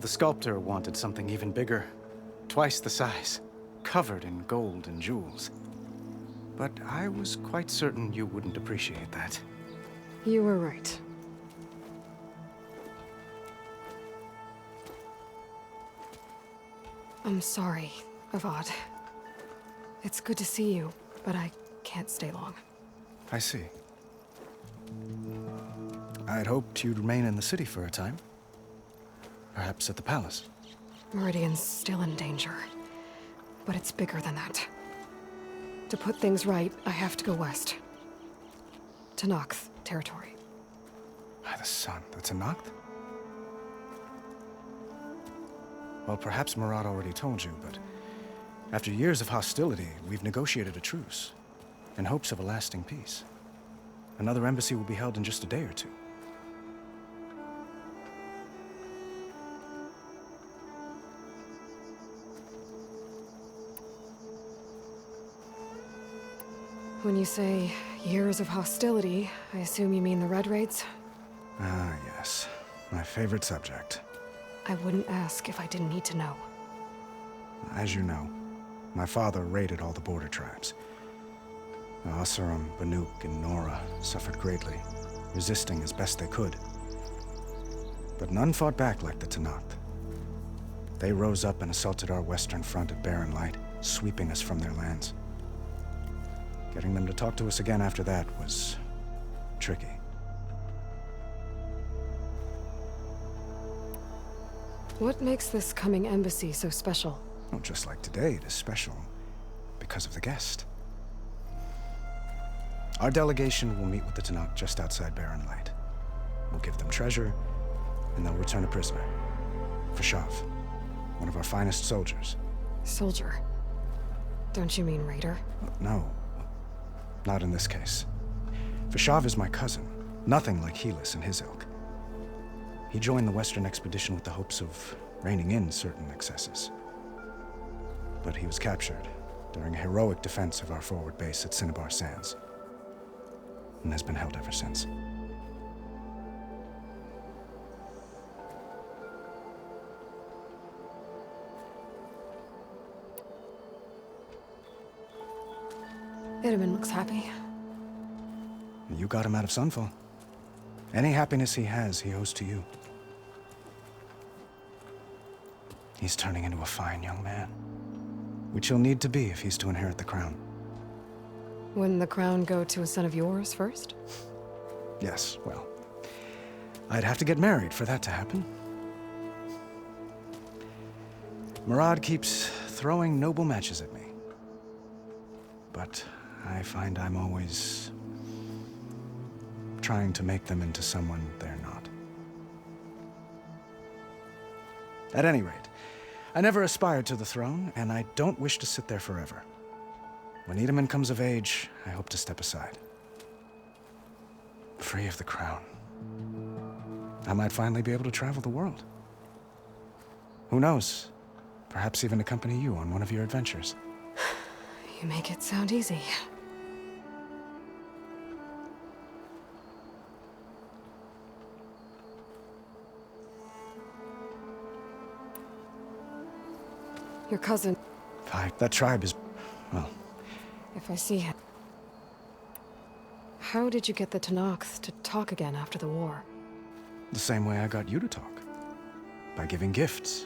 The sculptor wanted something even bigger, twice the size, covered in gold and jewels. But I was quite certain you wouldn't appreciate that. You were right. I'm sorry, Avad. It's good to see you, but I can't stay long. I see. I'd hoped you'd remain in the city for a time. Perhaps at the palace. Meridian's still in danger, but it's bigger than that. To put things right, I have to go west. To Nox territory. By the sun, that's a Noct? Well, perhaps Murad already told you, but after years of hostility, we've negotiated a truce, in hopes of a lasting peace. Another embassy will be held in just a day or two. When you say years of hostility, I assume you mean the Red Raids? Ah, yes. My favorite subject. I wouldn't ask if I didn't need to know. As you know, my father raided all the border tribes. Asuram, Banuk, and Nora suffered greatly, resisting as best they could. But none fought back like the Tenakth. They rose up and assaulted our western front at Barren Light, sweeping us from their lands. Getting them to talk to us again after that was tricky. What makes this coming embassy so special? Well, just like today, it is special because of the guest. Our delegation will meet with the Tenakth just outside Barren Light. We'll give them treasure, and they'll return a prisoner. Fashav, one of our finest soldiers. Soldier? Don't you mean raider? No, not in this case. Fashav is my cousin, nothing like Helis and his ilk. He joined the Western expedition with the hopes of reining in certain excesses. But he was captured during a heroic defense of our forward base at Cinnabar Sands, and has been held ever since. Itaman looks happy. You got him out of Sunfall. Any happiness he has, he owes to you. He's turning into a fine young man, which he'll need to be if he's to inherit the crown. Wouldn't the crown go to a son of yours first? Yes, well, I'd have to get married for that to happen. Murad keeps throwing noble matches at me. But I find I'm always trying to make them into someone they're not. At any rate, I never aspired to the throne, and I don't wish to sit there forever. When Itaman comes of age, I hope to step aside. Free of the crown. I might finally be able to travel the world. Who knows? Perhaps even accompany you on one of your adventures. You make it sound easy. Your cousin. That tribe is, well... If I see him. How did you get the Tenakth to talk again after the war? the same way I got you to talk. By giving gifts.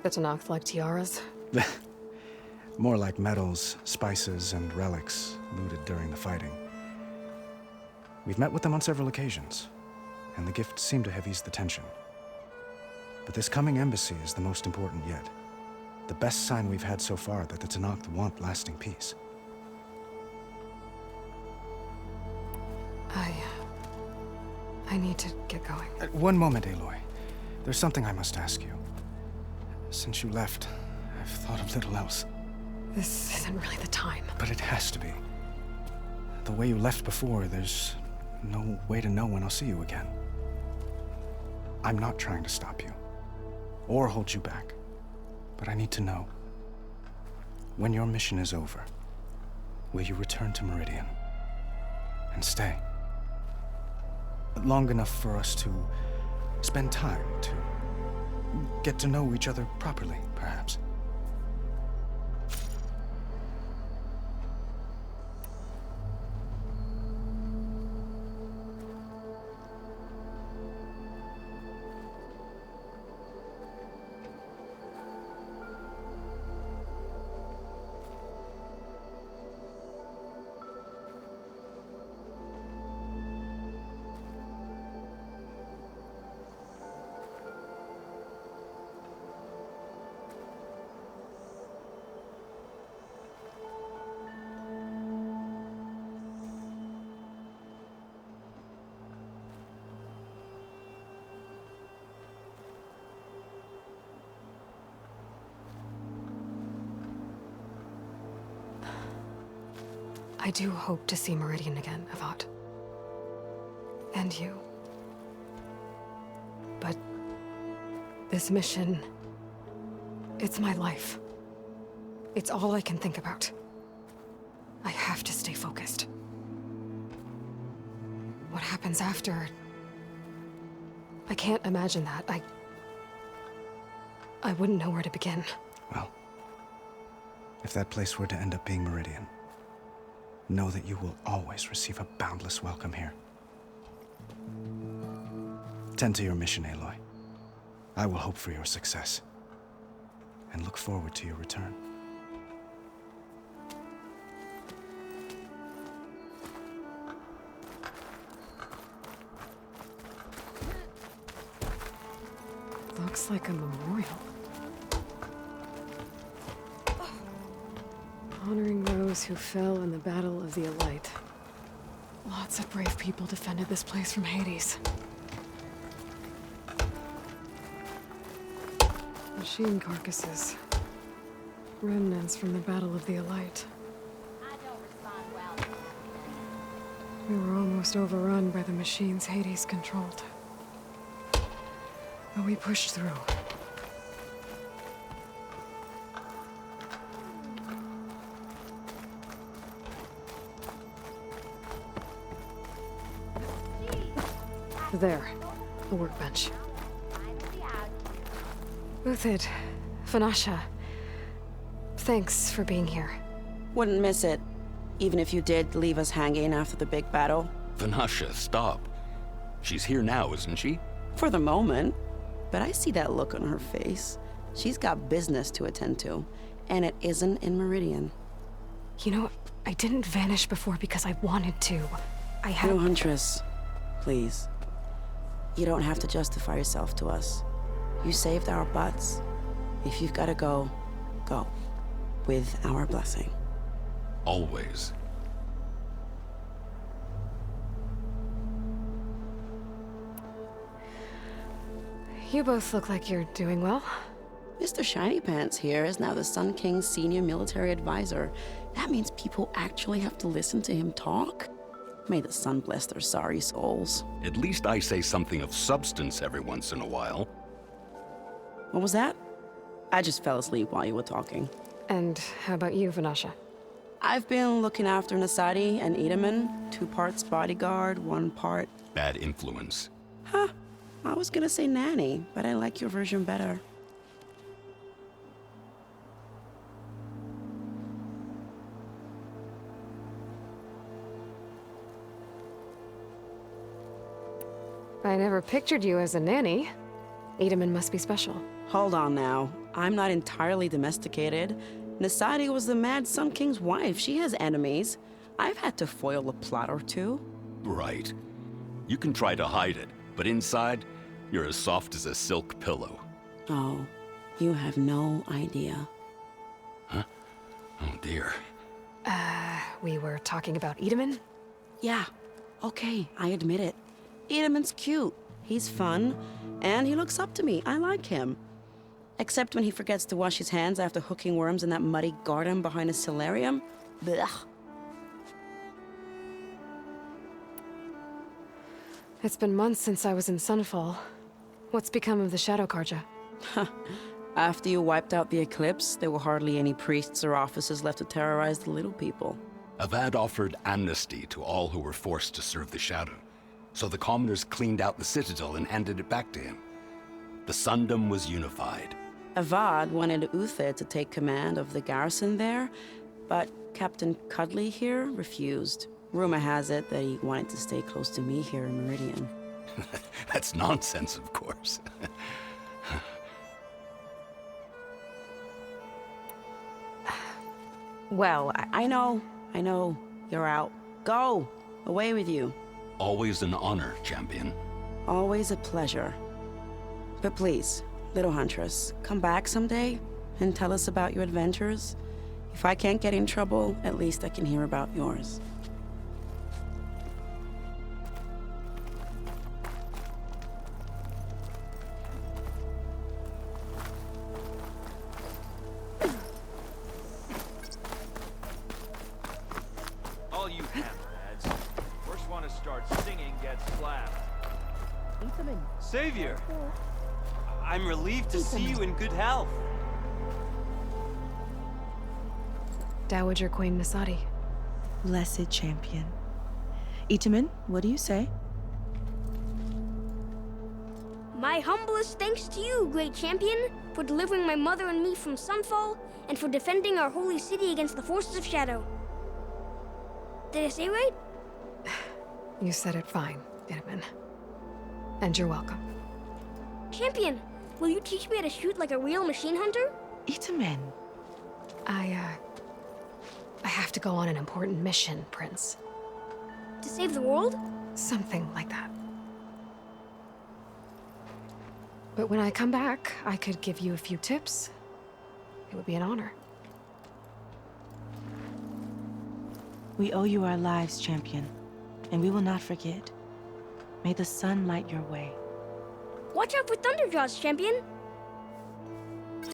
The Tenakth like tiaras? More like medals, spices, and relics looted during the fighting. We've met with them on several occasions, and the gifts seem to have eased the tension. But this coming embassy is the most important yet. The best sign we've had so far that the Tenakth want lasting peace. I need to get going. One moment, Aloy. There's something I must ask you. Since you left, I've thought of little else. This isn't really the time. But it has to be. The way you left before, there's no way to know when I'll see you again. I'm not trying to stop you, or hold you back. But I need to know, when your mission is over, will you return to Meridian and stay? Long enough for us to spend time to get to know each other properly, perhaps. I do hope to see Meridian again, Avad. And you. But this mission, it's my life. It's all I can think about. I have to stay focused. What happens after? I can't imagine that. I wouldn't know where to begin. Well, if that place were to end up being Meridian, know that you will always receive a boundless welcome here. Tend to your mission, Aloy. I will hope for your success, and look forward to your return. Looks like a memorial. Honoring those who fell in the Battle of the Elite. Lots of brave people defended this place from Hades. Machine carcasses. Remnants from the Battle of the Elite. I don't respond well. We were almost overrun by the machines Hades controlled. But we pushed through. There, a workbench. Uthid, Vanasha, thanks for being here. Wouldn't miss it, even if you did leave us hanging after the big battle. Vanasha, stop. She's here now, isn't she? For the moment. But I see that look on her face. She's got business to attend to, and it isn't in Meridian. You know, I didn't vanish before because I wanted to. I had... No, Huntress. Please. You don't have to justify yourself to us. You saved our butts. If you've got to go, go. With our blessing. Always. You both look like you're doing well. Mr. Shiny Pants here is now the Sun King's senior military advisor. That means people actually have to listen to him talk? May the sun bless their sorry souls. At least I say something of substance every once in a while. What was that? I just fell asleep while you were talking. And how about you, Vanasha? I've been looking after Nasadi and Edaman. 2 parts bodyguard, 1 part... Bad influence. Huh. I was gonna say nanny, but I like your version better. I never pictured you as a nanny. Edaman must be special. Hold on now. I'm not entirely domesticated. Nasadi was the Mad Sun King's wife. She has enemies. I've had to foil a plot or 2. Right. You can try to hide it, but inside, you're as soft as a silk pillow. Oh, you have no idea. Huh? Oh dear. We were talking about Edaman? Yeah, okay, I admit it. Edaman's cute. He's fun, and he looks up to me. I like him. Except when he forgets to wash his hands after hooking worms in that muddy garden behind his solarium. Blech. It's been months since I was in Sunfall. What's become of the Shadow Karja? After you wiped out the eclipse, there were hardly any priests or officers left to terrorize the little people. Avad offered amnesty to all who were forced to serve the Shadow. So the commoners cleaned out the citadel and handed it back to him. The Sundom was unified. Avad wanted Uther to take command of the garrison there, but Captain Cudley here refused. Rumor has it that he wanted to stay close to me here in Meridian. That's nonsense, of course. Well, I know. You're out. Go! Away with you. Always an honor, champion. Always a pleasure. But please, little huntress, come back someday and tell us about your adventures. If I can't get in trouble, at least I can hear about yours. All you hammerheads. First one to start singing gets slapped. Savior! I'm relieved to see you in good health. Dowager Queen Nasadi. Blessed champion. Itamen, what do you say? My humblest thanks to you, great champion, for delivering my mother and me from Sunfall, and for defending our holy city against the forces of Shadow. Did I say right? You said it fine, Itamen. And you're welcome. Champion, will you teach me how to shoot like a real machine hunter? Itamen. I have to go on an important mission, Prince. To save the world? Something like that. But when I come back, I could give you a few tips. It would be an honor. We owe you our lives, champion, and we will not forget. May the sun light your way. Watch out for Thunderjaws, champion!